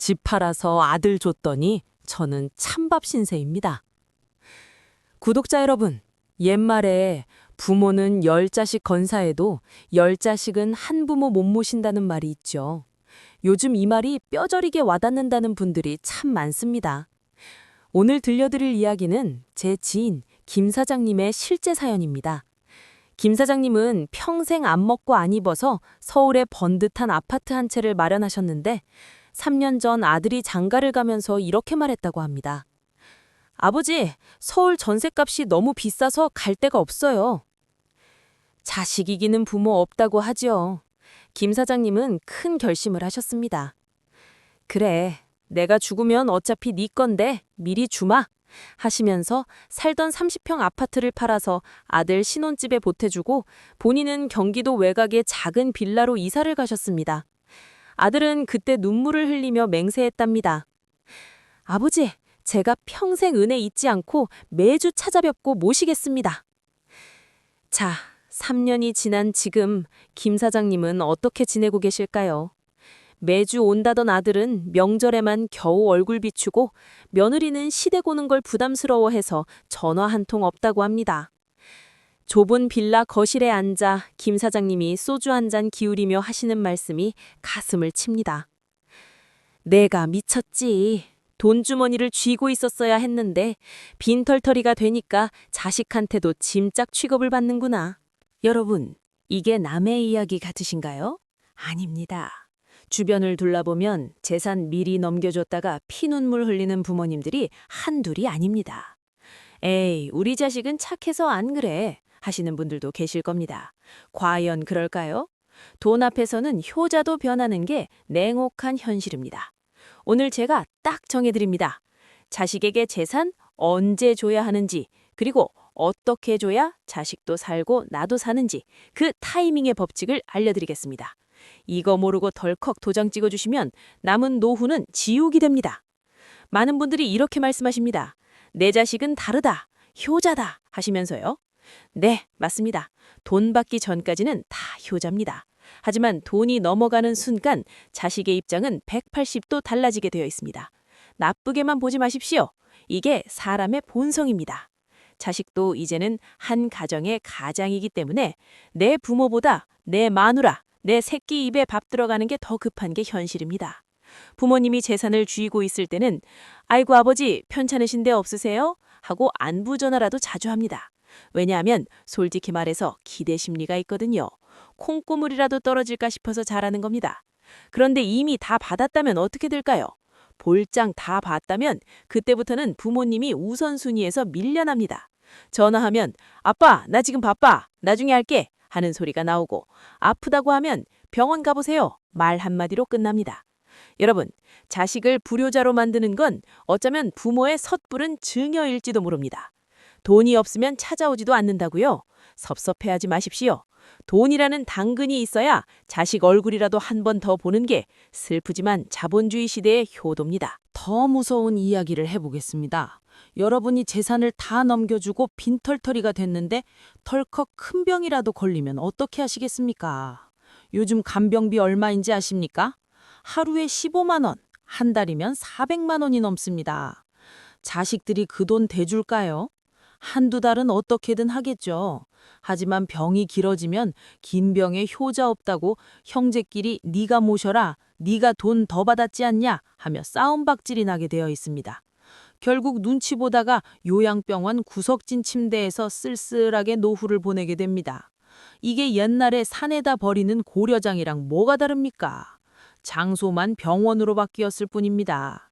집 팔아서 아들 줬더니 저는 찬밥 신세입니다. 구독자 여러분, 옛말에 부모는 10자식 건사해도 10자식은 한 부모 못 모신다는 말이 있죠. 요즘 이 말이 뼈저리게 와닿는다는 분들이 참 많습니다. 오늘 들려드릴 이야기는 제 지인 김 사장님의 실제 사연입니다. 김 사장님은 평생 안 먹고 안 입어서 서울에 번듯한 아파트 한 채를 마련하셨는데 3년 전 아들이 장가를 가면서 이렇게 말했다고 합니다. 아버지, 서울 전셋값이 너무 비싸서 갈 데가 없어요. 자식 이기는 부모 없다고 하죠. 김 사장님은 큰 결심을 하셨습니다. 그래, 내가 죽으면 어차피 네 건데 미리 주마 하시면서 살던 30평 아파트를 팔아서 아들 신혼집에 보태주고 본인은 경기도 외곽의 작은 빌라로 이사를 가셨습니다. 아들은 그때 눈물을 흘리며 맹세했답니다. 아버지, 제가 평생 은혜 잊지 않고 매주 찾아뵙고 모시겠습니다. 자, 3년이 지난 지금 김 사장님은 어떻게 지내고 계실까요? 매주 온다던 아들은 명절에만 겨우 얼굴 비추고 며느리는 시댁 오는 걸 부담스러워해서 전화 한 통 없다고 합니다. 좁은 빌라 거실에 앉아 김 사장님이 소주 한 잔 기울이며 하시는 말씀이 가슴을 칩니다. 내가 미쳤지. 돈주머니를 쥐고 있었어야 했는데 빈털터리가 되니까 자식한테도 짐짝 취급을 받는구나. 여러분, 이게 남의 이야기 같으신가요? 아닙니다. 주변을 둘러보면 재산 미리 넘겨줬다가 피눈물 흘리는 부모님들이 한둘이 아닙니다. 에이, 우리 자식은 착해서 안 그래 하시는 분들도 계실 겁니다. 과연 그럴까요? 돈 앞에서는 효자도 변하는 게 냉혹한 현실입니다. 오늘 제가 딱 정해드립니다. 자식에게 재산 언제 줘야 하는지, 그리고 어떻게 줘야 자식도 살고 나도 사는지 그 타이밍의 법칙을 알려드리겠습니다. 이거 모르고 덜컥 도장 찍어주시면 남은 노후는 지옥이 됩니다. 많은 분들이 이렇게 말씀하십니다. 내 자식은 다르다, 효자다 하시면서요. 네, 맞습니다. 돈 받기 전까지는 다 효자입니다. 하지만 돈이 넘어가는 순간 자식의 입장은 180도 달라지게 되어 있습니다. 나쁘게만 보지 마십시오. 이게 사람의 본성입니다. 자식도 이제는 한 가정의 가장이기 때문에 내 부모보다 내 마누라, 내 새끼 입에 밥 들어가는 게 더 급한 게 현실입니다. 부모님이 재산을 쥐고 있을 때는 아이고 아버지 편찮으신 데 없으세요? 하고 안부 전화라도 자주 합니다. 왜냐하면 솔직히 말해서 기대 심리가 있거든요. 콩고물이라도 떨어질까 싶어서 잘하는 겁니다. 그런데 이미 다 받았다면 어떻게 될까요? 볼장 다 받았다면 그때부터는 부모님이 우선순위에서 밀려납니다. 전화하면 아빠, 나 지금 바빠. 나중에 할게. 하는 소리가 나오고 아프다고 하면 병원 가보세요. 말 한마디로 끝납니다. 여러분, 자식을 불효자로 만드는 건 어쩌면 부모의 섣부른 증여일지도 모릅니다. 돈이 없으면 찾아오지도 않는다고요? 섭섭해하지 마십시오. 돈이라는 당근이 있어야 자식 얼굴이라도 한 번 더 보는 게 슬프지만 자본주의 시대의 효도입니다. 더 무서운 이야기를 해보겠습니다. 여러분이 재산을 다 넘겨주고 빈털터리가 됐는데 덜컥 큰 병이라도 걸리면 어떻게 하시겠습니까? 요즘 간병비 얼마인지 아십니까? 하루에 15만 원, 한 달이면 400만 원이 넘습니다. 자식들이 그 돈 대줄까요? 한두 달은 어떻게든 하겠죠. 하지만 병이 길어지면 긴 병에 효자 없다고 형제끼리 네가 모셔라, 네가 돈 더 받았지 않냐 하며 싸움박질이 나게 되어 있습니다. 결국 눈치 보다가 요양병원 구석진 침대에서 쓸쓸하게 노후를 보내게 됩니다. 이게 옛날에 산에다 버리는 고려장이랑 뭐가 다릅니까? 장소만 병원으로 바뀌었을 뿐입니다.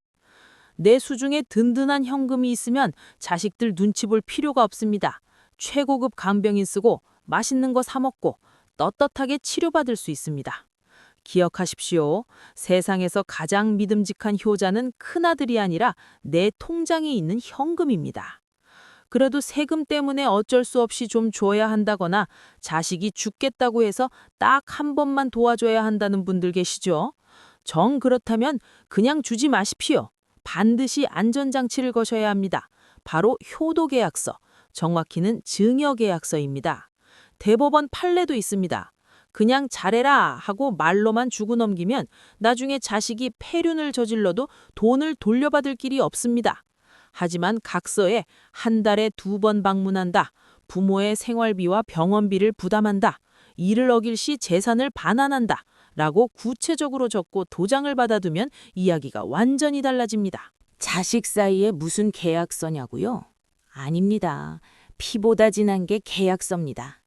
내 수중에 든든한 현금이 있으면 자식들 눈치 볼 필요가 없습니다. 최고급 간병인 쓰고 맛있는 거 사 먹고 떳떳하게 치료받을 수 있습니다. 기억하십시오. 세상에서 가장 믿음직한 효자는 큰아들이 아니라 내 통장에 있는 현금입니다. 그래도 세금 때문에 어쩔 수 없이 좀 줘야 한다거나 자식이 죽겠다고 해서 딱 한 번만 도와줘야 한다는 분들 계시죠? 정 그렇다면 그냥 주지 마십시오. 반드시 안전장치를 거셔야 합니다. 바로 효도계약서, 정확히는 증여계약서입니다. 대법원 판례도 있습니다. 그냥 잘해라 하고 말로만 주고 넘기면 나중에 자식이 폐륜을 저질러도 돈을 돌려받을 길이 없습니다. 하지만 각서에 한 달에 2번 방문한다. 부모의 생활비와 병원비를 부담한다. 이를 어길 시 재산을 반환한다. 라고 구체적으로 적고 도장을 받아두면 이야기가 완전히 달라집니다. 자식 사이에 무슨 계약서냐고요? 아닙니다. 피보다 진한 게 계약서입니다.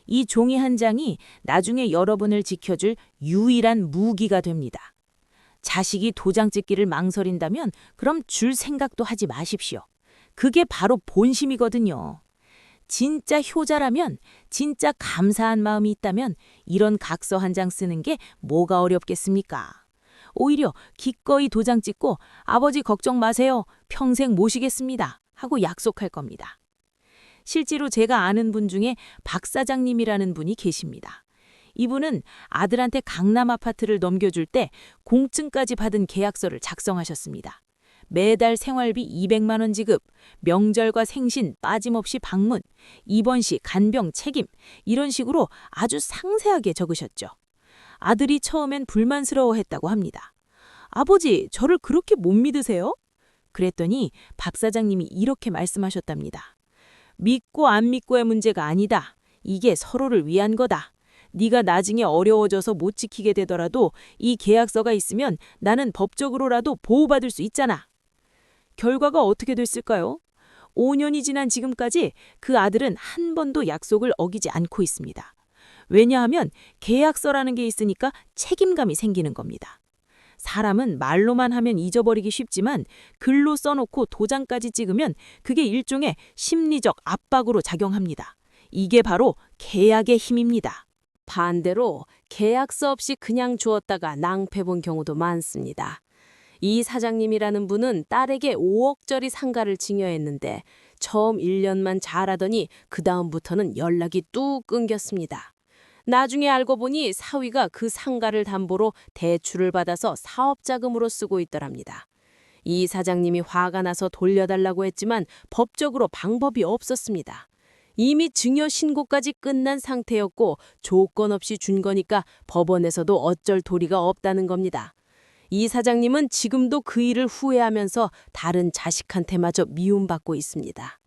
이 종이 한 장이 나중에 여러분을 지켜줄 유일한 무기가 됩니다. 자식이 도장 찍기를 망설인다면 그럼 줄 생각도 하지 마십시오. 그게 바로 본심이거든요. 진짜 효자라면, 진짜 감사한 마음이 있다면 이런 각서 한 장 쓰는 게 뭐가 어렵겠습니까? 오히려 기꺼이 도장 찍고 아버지 걱정 마세요. 평생 모시겠습니다. 하고 약속할 겁니다. 실제로 제가 아는 분 중에 박 사장님이라는 분이 계십니다. 이분은 아들한테 강남 아파트를 넘겨줄 때 공증까지 받은 계약서를 작성하셨습니다. 매달 생활비 200만 원 지급, 명절과 생신 빠짐없이 방문, 입원 시 간병 책임 이런 식으로 아주 상세하게 적으셨죠. 아들이 처음엔 불만스러워했다고 합니다. 아버지, 저를 그렇게 못 믿으세요? 그랬더니 박 사장님이 이렇게 말씀하셨답니다. 믿고 안 믿고의 문제가 아니다. 이게 서로를 위한 거다. 네가 나중에 어려워져서 못 지키게 되더라도 이 계약서가 있으면 나는 법적으로라도 보호받을 수 있잖아. 결과가 어떻게 됐을까요? 5년이 지난 지금까지 그 아들은 한 번도 약속을 어기지 않고 있습니다. 왜냐하면 계약서라는 게 있으니까 책임감이 생기는 겁니다. 사람은 말로만 하면 잊어버리기 쉽지만 글로 써놓고 도장까지 찍으면 그게 일종의 심리적 압박으로 작용합니다. 이게 바로 계약의 힘입니다. 반대로 계약서 없이 그냥 주었다가 낭패본 경우도 많습니다. 이 사장님이라는 분은 딸에게 5억짜리 상가를 증여했는데 처음 1년만 잘하더니 그 다음부터는 연락이 뚝 끊겼습니다. 나중에 알고 보니 사위가 그 상가를 담보로 대출을 받아서 사업자금으로 쓰고 있더랍니다. 이 사장님이 화가 나서 돌려달라고 했지만 법적으로 방법이 없었습니다. 이미 증여 신고까지 끝난 상태였고 조건 없이 준 거니까 법원에서도 어쩔 도리가 없다는 겁니다. 이 사장님은 지금도 그 일을 후회하면서 다른 자식한테마저 미움받고 있습니다.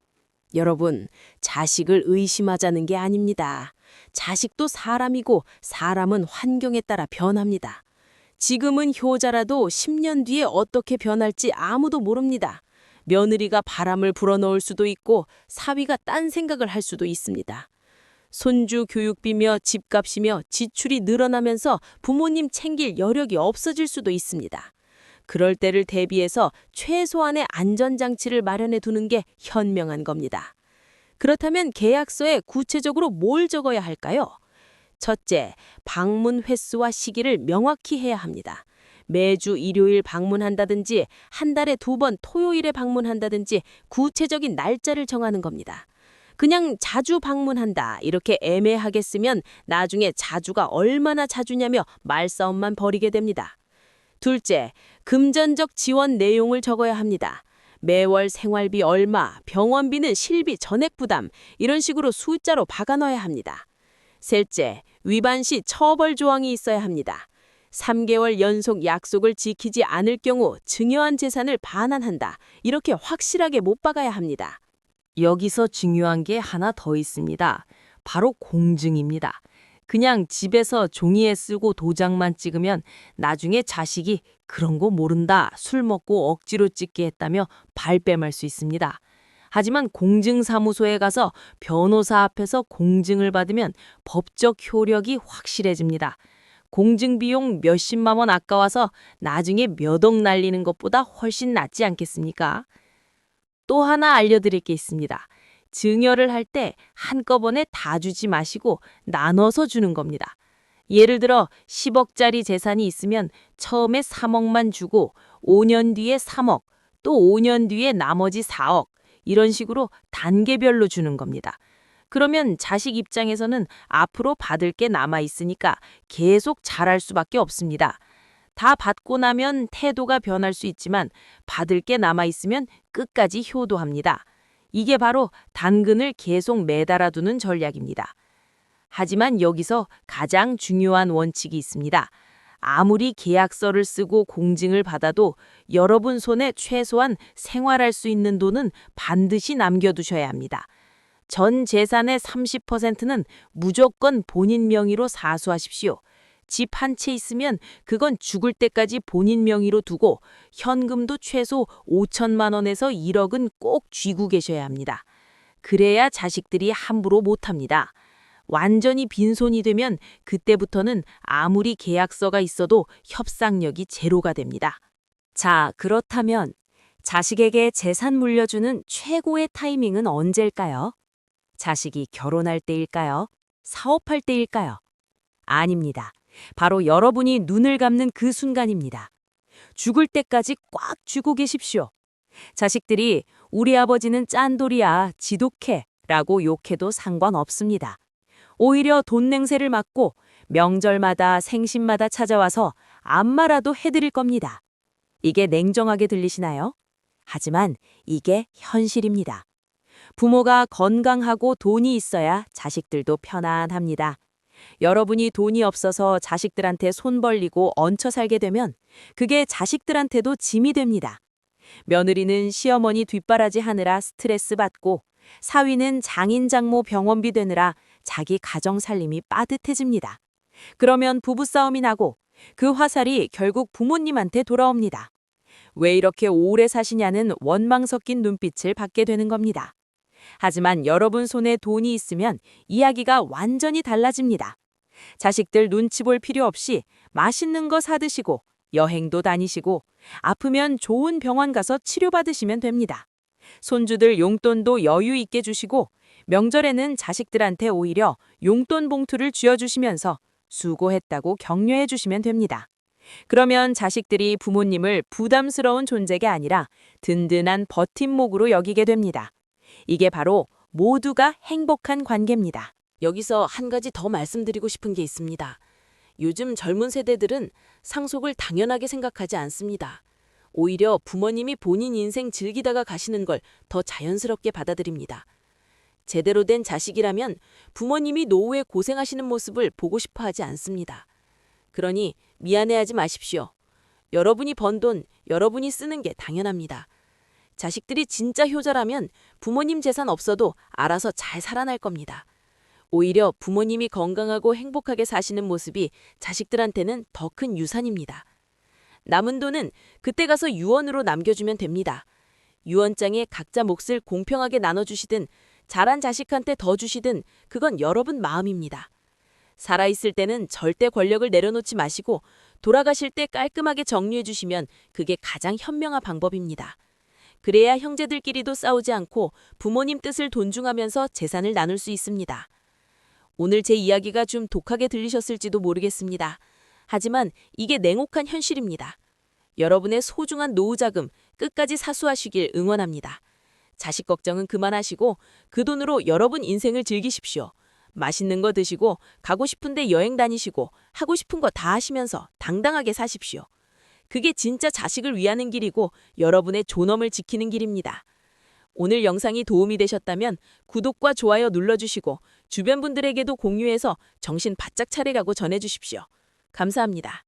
여러분, 자식을 의심하자는 게 아닙니다. 자식도 사람이고 사람은 환경에 따라 변합니다. 지금은 효자라도 10년 뒤에 어떻게 변할지 아무도 모릅니다. 며느리가 바람을 불어넣을 수도 있고 사위가 딴 생각을 할 수도 있습니다. 손주 교육비며 집값이며 지출이 늘어나면서 부모님 챙길 여력이 없어질 수도 있습니다. 그럴 때를 대비해서 최소한의 안전장치를 마련해 두는 게 현명한 겁니다. 그렇다면 계약서에 구체적으로 뭘 적어야 할까요? 첫째, 방문 횟수와 시기를 명확히 해야 합니다. 매주 일요일 방문한다든지 한 달에 2번 토요일에 방문한다든지 구체적인 날짜를 정하는 겁니다. 그냥 자주 방문한다 이렇게 애매하게 쓰면 나중에 자주가 얼마나 자주냐며 말싸움만 벌이게 됩니다. 둘째, 금전적 지원 내용을 적어야 합니다. 매월 생활비 얼마, 병원비는 실비 전액 부담 이런 식으로 숫자로 박아넣어야 합니다. 셋째, 위반 시 처벌 조항이 있어야 합니다. 3개월 연속 약속을 지키지 않을 경우 증여한 재산을 반환한다. 이렇게 확실하게 못 박아야 합니다. 여기서 중요한 게 하나 더 있습니다. 바로 공증입니다. 그냥 집에서 종이에 쓰고 도장만 찍으면 나중에 자식이 그런 거 모른다, 술 먹고 억지로 찍게 했다며 발뺌할 수 있습니다. 하지만 공증사무소에 가서 변호사 앞에서 공증을 받으면 법적 효력이 확실해집니다. 공증 비용 몇십만 원 아까워서 나중에 몇 억 날리는 것보다 훨씬 낫지 않겠습니까? 또 하나 알려드릴 게 있습니다. 증여를 할 때 한꺼번에 다 주지 마시고 나눠서 주는 겁니다. 예를 들어 10억짜리 재산이 있으면 처음에 3억만 주고 5년 뒤에 3억, 또 5년 뒤에 나머지 4억 이런 식으로 단계별로 주는 겁니다. 그러면 자식 입장에서는 앞으로 받을 게 남아 있으니까 계속 잘할 수밖에 없습니다. 다 받고 나면 태도가 변할 수 있지만 받을 게 남아 있으면 끝까지 효도합니다. 이게 바로 당근을 계속 매달아 두는 전략입니다. 하지만 여기서 가장 중요한 원칙이 있습니다. 아무리 계약서를 쓰고 공증을 받아도 여러분 손에 최소한 생활할 수 있는 돈은 반드시 남겨두셔야 합니다. 전 재산의 30%는 무조건 본인 명의로 사수하십시오. 집 한 채 있으면 그건 죽을 때까지 본인 명의로 두고 현금도 최소 5천만 원에서 1억은 꼭 쥐고 계셔야 합니다. 그래야 자식들이 함부로 못합니다. 완전히 빈손이 되면 그때부터는 아무리 계약서가 있어도 협상력이 제로가 됩니다. 자, 그렇다면 자식에게 재산 물려주는 최고의 타이밍은 언제일까요? 자식이 결혼할 때일까요? 사업할 때일까요? 아닙니다. 바로 여러분이 눈을 감는 그 순간입니다. 죽을 때까지 꽉 쥐고 계십시오. 자식들이 우리 아버지는 짠돌이야, 지독해 라고 욕해도 상관없습니다. 오히려 돈 냉세를 막고 명절마다 생신마다 찾아와서 안마라도 해드릴 겁니다. 이게 냉정하게 들리시나요? 하지만 이게 현실입니다. 부모가 건강하고 돈이 있어야 자식들도 편안합니다. 여러분이 돈이 없어서 자식들한테 손 벌리고 얹혀 살게 되면 그게 자식들한테도 짐이 됩니다. 며느리는 시어머니 뒷바라지 하느라 스트레스 받고 사위는 장인 장모 병원비 되느라 자기 가정 살림이 빠듯해집니다. 그러면 부부싸움이 나고 그 화살이 결국 부모님한테 돌아옵니다. 왜 이렇게 오래 사시냐는 원망 섞인 눈빛을 받게 되는 겁니다. 하지만 여러분 손에 돈이 있으면 이야기가 완전히 달라집니다. 자식들 눈치 볼 필요 없이 맛있는 거 사드시고 여행도 다니시고 아프면 좋은 병원 가서 치료받으시면 됩니다. 손주들 용돈도 여유 있게 주시고 명절에는 자식들한테 오히려 용돈 봉투를 쥐어주시면서 수고했다고 격려해 주시면 됩니다. 그러면 자식들이 부모님을 부담스러운 존재가 아니라 든든한 버팀목으로 여기게 됩니다. 이게 바로 모두가 행복한 관계입니다. 여기서 한 가지 더 말씀드리고 싶은 게 있습니다. 요즘 젊은 세대들은 상속을 당연하게 생각하지 않습니다. 오히려 부모님이 본인 인생 즐기다가 가시는 걸 더 자연스럽게 받아들입니다. 제대로 된 자식이라면 부모님이 노후에 고생하시는 모습을 보고 싶어 하지 않습니다. 그러니 미안해하지 마십시오. 여러분이 번 돈, 여러분이 쓰는 게 당연합니다. 자식들이 진짜 효자라면 부모님 재산 없어도 알아서 잘 살아날 겁니다. 오히려 부모님이 건강하고 행복하게 사시는 모습이 자식들한테는 더 큰 유산입니다. 남은 돈은 그때 가서 유언으로 남겨주면 됩니다. 유언장에 각자 몫을 공평하게 나눠주시든 자란 자식한테 더 주시든 그건 여러분 마음입니다. 살아있을 때는 절대 권력을 내려놓지 마시고 돌아가실 때 깔끔하게 정리해 주시면 그게 가장 현명한 방법입니다. 그래야 형제들끼리도 싸우지 않고 부모님 뜻을 존중하면서 재산을 나눌 수 있습니다. 오늘 제 이야기가 좀 독하게 들리셨을지도 모르겠습니다. 하지만 이게 냉혹한 현실입니다. 여러분의 소중한 노후 자금 끝까지 사수하시길 응원합니다. 자식 걱정은 그만하시고 그 돈으로 여러분 인생을 즐기십시오. 맛있는 거 드시고 가고 싶은데 여행 다니시고 하고 싶은 거 다 하시면서 당당하게 사십시오. 그게 진짜 자식을 위하는 길이고 여러분의 존엄을 지키는 길입니다. 오늘 영상이 도움이 되셨다면 구독과 좋아요 눌러주시고 주변 분들에게도 공유해서 정신 바짝 차리라고 전해주십시오. 감사합니다.